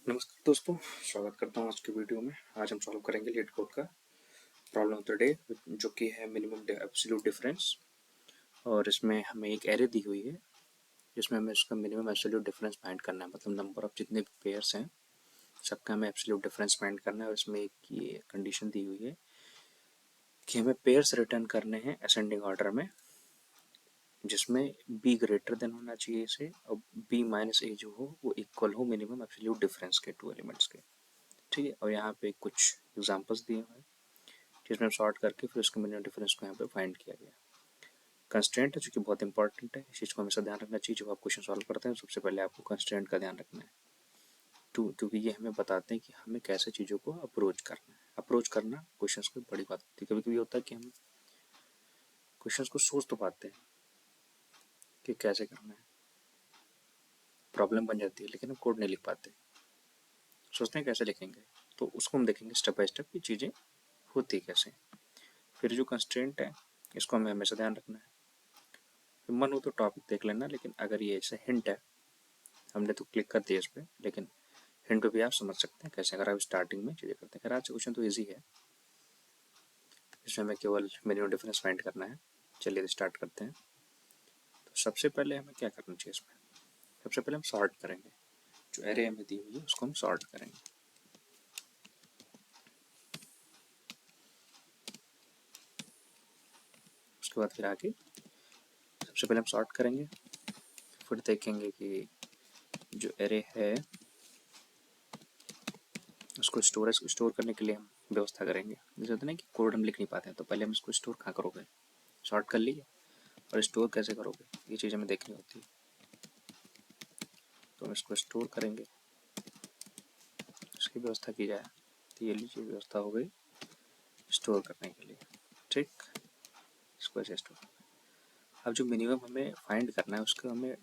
नमस्कार दोस्तों, स्वागत करता हूँ आज की वीडियो में। आज हम सॉल्व करेंगे लीड कोड का प्रॉब्लम ऑफ द डे, जो कि है मिनिमम एब्सोल्यूट डिफरेंस। और इसमें हमें एक एरे दी हुई है जिसमें हमें उसका मिनिमम एब्सोल्यूट डिफरेंस फाइंड करना है, मतलब नंबर ऑफ जितने भी पेयर्स हैं सबका हमें एब्सोल्यूट डिफरेंस फाइंड करना है। और इसमें एक ये कंडीशन दी हुई है कि हमें पेयर्स रिटर्न करने हैं असेंडिंग ऑर्डर में, जिसमें बी ग्रेटर देन होना चाहिए इसे, और बी माइनस ए जो हो वो इक्वल हो मिनिमम एब्सोल्यूट डिफरेंस के टू एलिमेंट्स के। ठीक है, और यहाँ पे कुछ एग्जांपल्स दिए हुए हैं जिसमें हम सॉर्ट करके फिर उसके मिनिमम डिफरेंस को यहाँ पे फाइंड किया गया। कंस्ट्रेंट है जो कि बहुत इंपॉर्टेंट है, इस चीज़ को हमेशा ध्यान रखना चाहिए जब आप क्वेश्चन सॉल्व करते हैं। सबसे पहले आपको कंस्ट्रेंट का ध्यान रखना है, क्योंकि ये हमें बताते हैं कि हमें कैसे चीज़ों को अप्रोच करना है। अप्रोच करना क्वेश्चन की बड़ी बात होती है। कभी कभी होता है कि हम क्वेश्चन को सोच तो पाते हैं कि कैसे करना है, प्रॉब्लम बन जाती है, लेकिन हम कोड नहीं लिख पाते। सोचते हैं कैसे लिखेंगे, तो उसको हम देखेंगे स्टेप बाय स्टेप की चीज़ें होती कैसे। फिर जो कंस्ट्रेंट है इसको हमें हमेशा ध्यान रखना है। मन हो तो टॉपिक देख लेना, लेकिन अगर ये ऐसे हिंट है, हमने तो क्लिक कर दिया इस पर, लेकिन हिंट पे भी आप समझ सकते हैं कैसे अगर आप स्टार्टिंग में चीज़ें करते हैं। खैर आज क्वेश्चन तो ईजी है, इसमें हमें केवल मिनिमम डिफरेंस फाइंड करना है। चलिए स्टार्ट करते हैं। तो सबसे पहले हमें क्या करना चाहिए इसमें, सबसे पहले हम सॉर्ट करेंगे। जो एरे हमें दी हुई है उसको हम सॉर्ट करेंगे। उसके बाद फिर आगे सबसे पहले हम सॉर्ट करेंगे, फिर देखेंगे कि जो एरे है उसको स्टोर करने के लिए हम व्यवस्था करेंगे। जैसे होता है ना कि कोड हम लिख नहीं पाते हैं, तो पहले हम इसको स्टोर कहाँ करोगे, सॉर्ट कर लीजिए, और स्टोर कैसे करोगे ये चीज़ हमें देखनी होती है। तो हम इसको स्टोर करेंगे, उसकी व्यवस्था की जाए। तो ये लीजिए व्यवस्था हो गई स्टोर करने के लिए। ठीक, इसको ऐसे स्टोर। अब जो मिनिमम हमें फाइंड करना है उसको हमें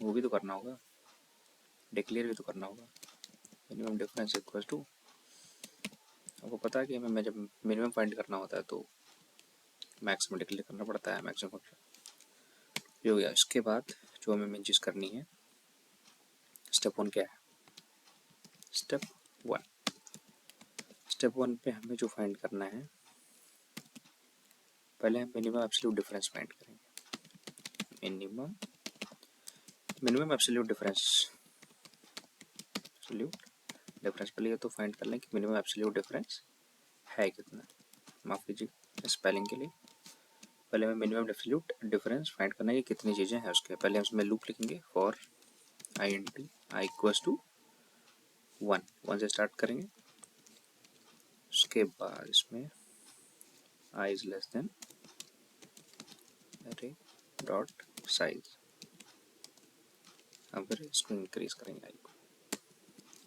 वो भी तो करना होगा, डिक्लेयर भी तो करना होगा। मिनिमम डिफरेंस इक्वल टू, आपको पता है कि हमें जब मिनिमम फाइंड करना होता है तो मैक्सिमम डिक्लेयर करना पड़ता है, मैक्सिमम फंक्शन ये हो गया। इसके बाद जो हमें मेन चीज़ करनी है, स्टेप 1 क्या है, स्टेप 1। स्टेप 1 पे हमें जो फाइंड करना है, पहले हम मिनिमम एब्सोल्यूट डिफरेंस फाइंड करेंगे। मिनिमम एब्सोल्यूट डिफरेंस, पहले ये तो फाइंड कर लें कि मिनिमम एब्सोल्यूट डिफरेंस है कितना। माफ़ कीजिए स्पेलिंग के लिए, पहले हमें मिनिमम एब्सोल्यूट डिफरेंस फाइंड करना है कि कितनी चीज़ें हैं उसके। पहले हम उसमें लूप लिखेंगे for I N T I equals to 1 से स्टार्ट करेंगे। उसके बाद इसमें I is less than array dot size. अब फिर इसको इंक्रीज करेंगे आई को,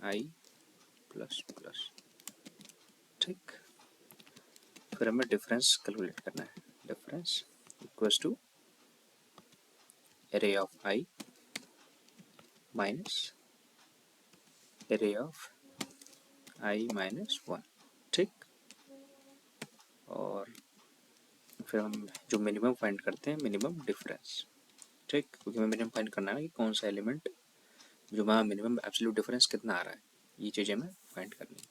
आई प्लस प्लस। ठीक, फिर हमें डिफरेंस कैलकुलेट करना है। Difference equals to array of I minus array of I minus 1। ठीक, और फिर हम जो मिनिमम फाइंड करते हैं मिनिमम डिफरेंस। ठीक, क्योंकि हमें मिनिमम फाइंड करना है कि कौन सा एलिमेंट जो वहाँ मिनिमम एब्सोल्यूट डिफरेंस कितना आ रहा है, ये चीज़ें हमें फाइंड करनी है।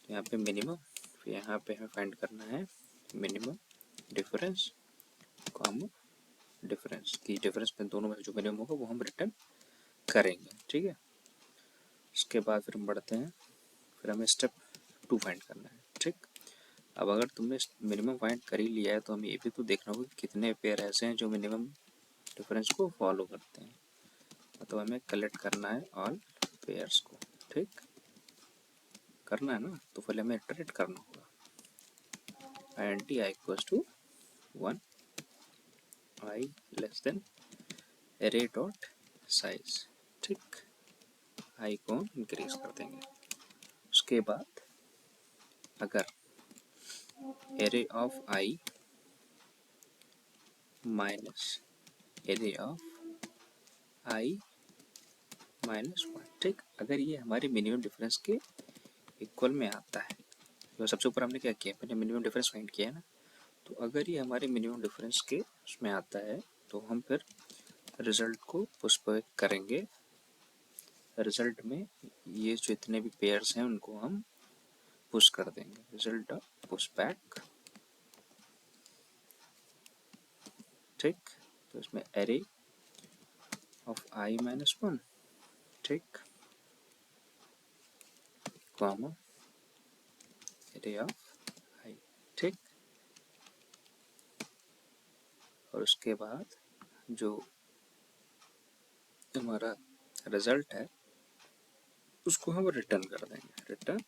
तो यहाँ पे मिनिमम, फिर यहाँ पे हमें फाइंड करना है मिनिमम डिफरेंस कॉमा डिफरेंस की, डिफरेंस में दोनों में जो मिनिमम होगा वो हम रिटर्न करेंगे। ठीक है, उसके बाद फिर हम बढ़ते हैं, फिर हमें स्टेप 2 फाइंड करना है। ठीक, अब अगर तुमने मिनिमम फाइंड कर ही लिया है तो हमें ये भी तो देखना होगा कि कितने पेयर ऐसे हैं जो मिनिमम डिफरेंस को फॉलो करते हैं। तो हमें कलेक्ट करना है ऑल पेयर्स को। ठीक, करना है ना, तो पहले हमें इटरेट करना होगा। I N T I equals to 1, I less than array dot size. ठीक, आई को इंक्रीज कर देंगे। उसके बाद अगर array of I minus array of I minus 1, ठीक, अगर ये हमारे मिनिमम डिफरेंस के इक्वल में आता है, तो सबसे ऊपर हमने क्या किया, मैंने मिनिमम डिफरेंस फाइंड किया है ना, तो अगर ये हमारे मिनिमम डिफरेंस के उसमें आता है तो हम फिर रिजल्ट को पुश बैक करेंगे रिजल्ट में ये जो इतने भी पेयर्स हैं उनको हम पुश कर देंगे, रिजल्ट ऑफ पुश बैक। ठीक, तो इसमें एरे ऑफ i-1, ठीक, कॉमा एरे ऑफ i, ठीक। और उसके बाद जो हमारा रिजल्ट है उसको हम रिटर्न कर देंगे, रिटर्न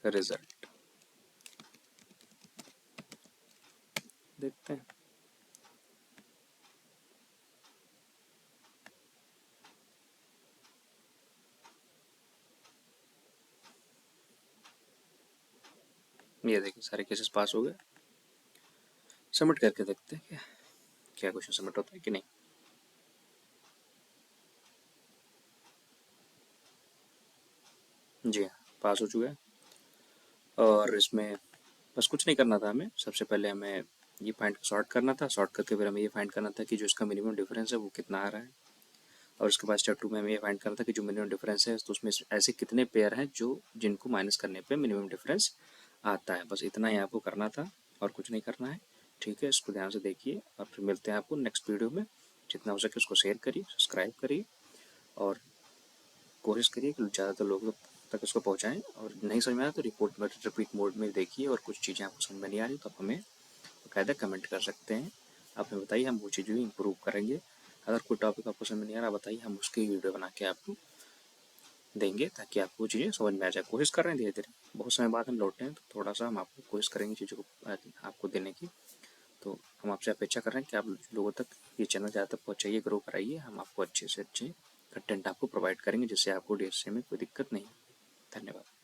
रिजल्ट। देखते हैं, ये देखिए सारे केसेस पास हो गए। सबमिट करके देखते हैं क्या क्या क्वेश्चन सबमिट होता है कि नहीं। जी हाँ, पास हो चुका है। और इसमें बस कुछ नहीं करना था हमें, सबसे पहले हमें ये फाइंड सॉर्ट करना था, सॉर्ट करके फिर हमें ये फाइंड करना था कि जो इसका मिनिमम डिफरेंस है वो कितना आ रहा है। और उसके बाद स्टेप 2 में हमें ये फाइंड करना था कि जो मिनिमम डिफरेंस है तो उसमें ऐसे कितने पेयर हैं जो जिनको माइनस करने पे मिनिमम डिफरेंस आता है। बस इतना ही आपको करना था और कुछ नहीं करना है। ठीक है, इसको ध्यान से देखिए और फिर मिलते हैं आपको नेक्स्ट वीडियो में। जितना हो सके उसको शेयर करिए, सब्सक्राइब करिए और कोशिश करिए कि ज़्यादातर लोगों तक उसको पहुँचाएँ। और नहीं समझ में आया तो रिपीट मोड में देखिए, और कुछ चीज़ें आपको समझ में नहीं आ रही तो आप हमें बाकायदा कमेंट कर सकते हैं। आप हमें बताइए, हम वो चीज़ें भी इम्प्रूव करेंगे। अगर कोई टॉपिक आपको समझ में नहीं आ रहा बताइए, हम उसकी वीडियो बना के आपको देंगे ताकि आपको वो चीज़ें समझ में आ जाए। कोशिश कर रहे हैं धीरे धीरे, बहुत समय बाद हम लौटे हैं तो थोड़ा सा हम आपको कोशिश करेंगे चीज़ों को आपको देने की। तो हम आपसे अपेक्षा कर रहे हैं कि आप लोगों तक ये चैनल ज़्यादा तक पहुँचाइए, ग्रो कराइए। हम आपको अच्छे से अच्छे कंटेंट आपको प्रोवाइड करेंगे जिससे आपको DSA में कोई दिक्कत नहीं। धन्यवाद।